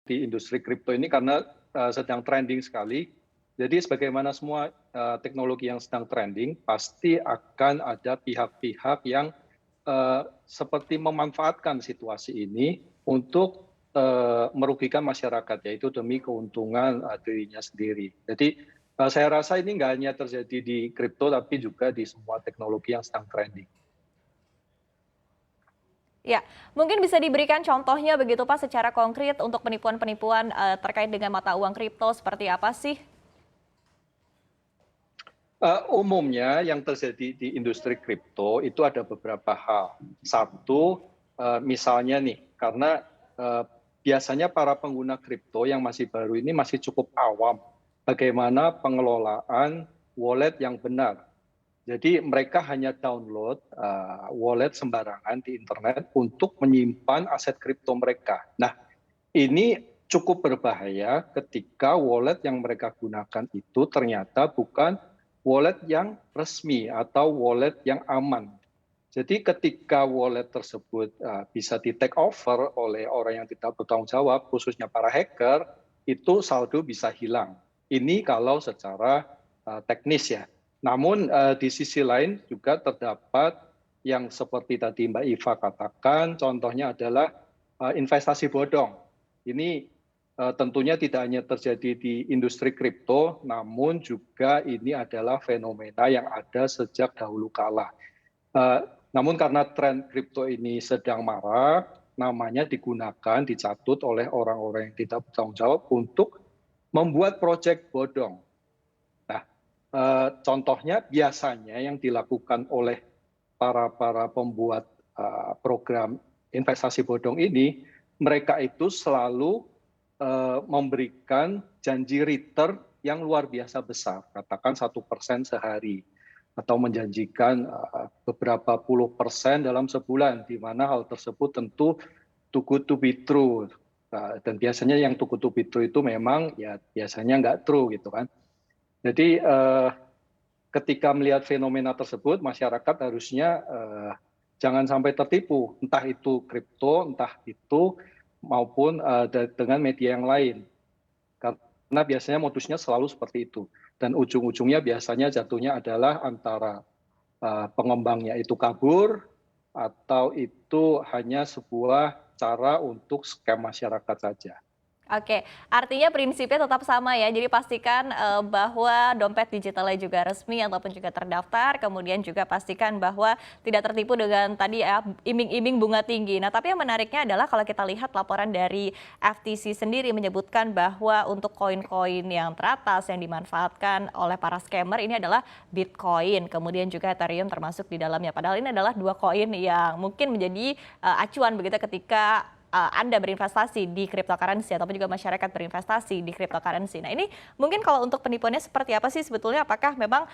di industri kripto ini karena sedang trending sekali. Jadi sebagaimana semua teknologi yang sedang trending, pasti akan ada pihak-pihak yang seperti memanfaatkan situasi ini untuk merugikan masyarakat, yaitu demi keuntungan dirinya sendiri. Jadi saya rasa ini nggak hanya terjadi di kripto, tapi juga di semua teknologi yang sedang trending. Ya, mungkin bisa diberikan contohnya begitu Pak secara konkret untuk penipuan-penipuan terkait dengan mata uang kripto seperti apa sih? Umumnya yang terjadi di industri kripto itu ada beberapa hal. Satu, misalnya nih, karena biasanya para pengguna kripto yang masih baru ini masih cukup awam bagaimana pengelolaan wallet yang benar. Jadi mereka hanya download wallet sembarangan di internet untuk menyimpan aset kripto mereka. Nah, ini cukup berbahaya ketika wallet yang mereka gunakan itu ternyata bukan wallet yang resmi atau wallet yang aman. Jadi ketika wallet tersebut bisa di take over oleh orang yang tidak bertanggung jawab, khususnya para hacker, itu saldo bisa hilang. Ini kalau secara teknis ya. Namun di sisi lain juga terdapat yang seperti tadi Mbak Iva katakan, contohnya adalah investasi bodong. Ini tentunya tidak hanya terjadi di industri kripto, namun juga ini adalah fenomena yang ada sejak dahulu kala. Namun karena tren kripto ini sedang marak, namanya digunakan, dicatut oleh orang-orang yang tidak bertanggung jawab untuk membuat proyek bodong. Nah, contohnya biasanya yang dilakukan oleh para pembuat program investasi bodong ini, mereka itu selalu memberikan janji return yang luar biasa besar, katakan 1% sehari, atau menjanjikan beberapa puluh persen dalam sebulan, di mana hal tersebut tentu too good to be true. Dan biasanya yang too good to be true itu memang ya biasanya nggak true gitu kan. Jadi ketika melihat fenomena tersebut, masyarakat harusnya jangan sampai tertipu, entah itu kripto, entah itu maupun dengan media yang lain. Karena biasanya modusnya selalu seperti itu. Dan ujung-ujungnya biasanya jatuhnya adalah antara pengembangnya itu kabur, atau itu hanya sebuah cara untuk scam masyarakat saja. Oke, artinya prinsipnya tetap sama ya. Jadi pastikan bahwa dompet digitalnya juga resmi ataupun juga terdaftar. Kemudian juga pastikan bahwa tidak tertipu dengan tadi ya iming-iming bunga tinggi. Nah, tapi yang menariknya adalah kalau kita lihat laporan dari FTC sendiri menyebutkan bahwa untuk koin-koin yang teratas yang dimanfaatkan oleh para scammer ini adalah Bitcoin, kemudian juga Ethereum termasuk di dalamnya. Padahal ini adalah dua koin yang mungkin menjadi acuan begitu ketika Anda berinvestasi di cryptocurrency ataupun juga masyarakat berinvestasi di cryptocurrency. Nah, ini mungkin kalau untuk penipuannya seperti apa sih sebetulnya? Apakah memang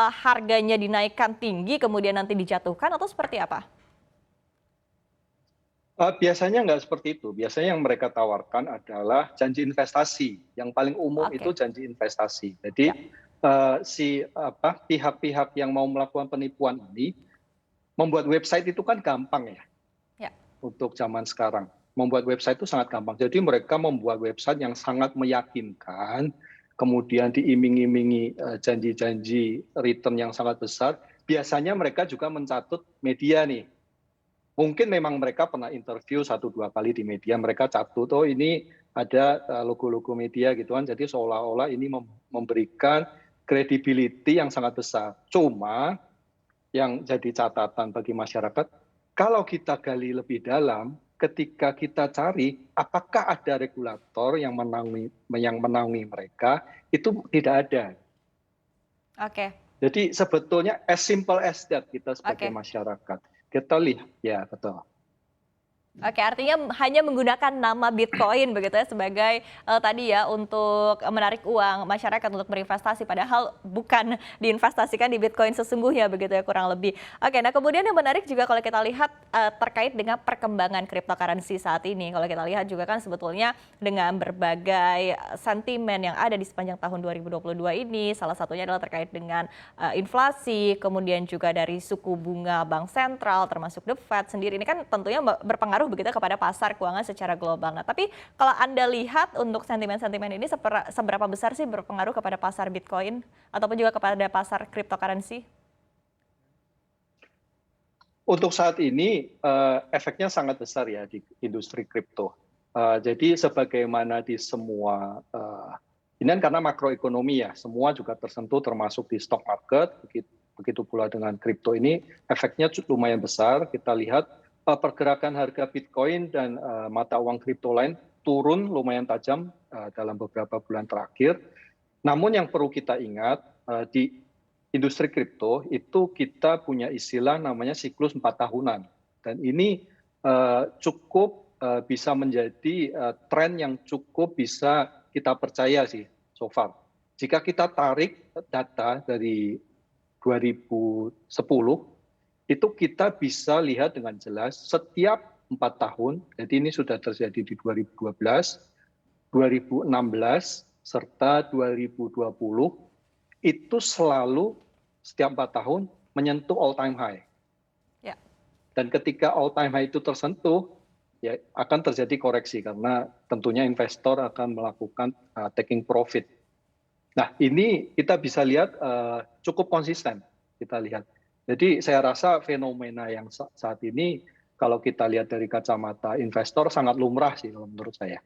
harganya dinaikkan tinggi kemudian nanti dijatuhkan atau seperti apa? Biasanya nggak seperti itu. Biasanya yang mereka tawarkan adalah janji investasi. Yang paling umum itu Oke, janji investasi. ya, Jadi pihak-pihak yang mau melakukan penipuan ini membuat website itu kan gampang ya ya. untuk zaman sekarang. Membuat website itu sangat gampang. Jadi mereka membuat website yang sangat meyakinkan, kemudian diiming-imingi janji-janji return yang sangat besar. Biasanya mereka juga mencatut media nih. Mungkin memang mereka pernah interview 1-2 kali di media, mereka catut, oh ini ada logo-logo media gitu kan, jadi seolah-olah ini memberikan credibility yang sangat besar. Cuma yang jadi catatan bagi masyarakat, kalau kita gali lebih dalam, ketika kita cari apakah ada regulator yang menaungi mereka, itu tidak ada. Oke, Jadi sebetulnya as simple as that kita sebagai oke. masyarakat. Kita lihat, ya betul. Oke, artinya hanya menggunakan nama Bitcoin begitu ya sebagai tadi ya untuk menarik uang masyarakat untuk berinvestasi padahal bukan diinvestasikan di Bitcoin sesungguhnya begitu ya kurang lebih. Oke, nah kemudian yang menarik juga kalau kita lihat terkait dengan perkembangan cryptocurrency saat ini. Kalau kita lihat juga kan sebetulnya dengan berbagai sentimen yang ada di sepanjang tahun 2022 ini salah satunya adalah terkait dengan inflasi, kemudian juga dari suku bunga bank sentral termasuk The Fed sendiri ini kan tentunya berpengaruh berpengaruh begitu kepada pasar keuangan secara global. Nah, tapi kalau Anda lihat untuk sentimen-sentimen ini seberapa besar sih berpengaruh kepada pasar Bitcoin ataupun juga kepada pasar cryptocurrency? Untuk saat ini efeknya sangat besar ya di industri kripto. Jadi sebagaimana di semua ini kan karena makroekonomi ya, semua juga tersentuh termasuk di stock market, begitu pula dengan kripto ini efeknya lumayan besar. Kita lihat pergerakan harga Bitcoin dan mata uang kripto lain turun lumayan tajam dalam beberapa bulan terakhir. Namun yang perlu kita ingat di industri kripto itu kita punya istilah namanya siklus 4 tahunan. Dan ini cukup bisa menjadi tren yang cukup bisa kita percaya sih so far. Jika kita tarik data dari 2010, itu kita bisa lihat dengan jelas setiap 4 tahun, jadi ini sudah terjadi di 2012, 2016, serta 2020, itu selalu setiap 4 tahun menyentuh all time high. Ya. Dan ketika all time high itu tersentuh, ya akan terjadi koreksi karena tentunya investor akan melakukan taking profit. Nah, ini kita bisa lihat cukup konsisten kita lihat. Jadi saya rasa fenomena yang saat ini kalau kita lihat dari kacamata investor sangat lumrah sih kalau menurut saya.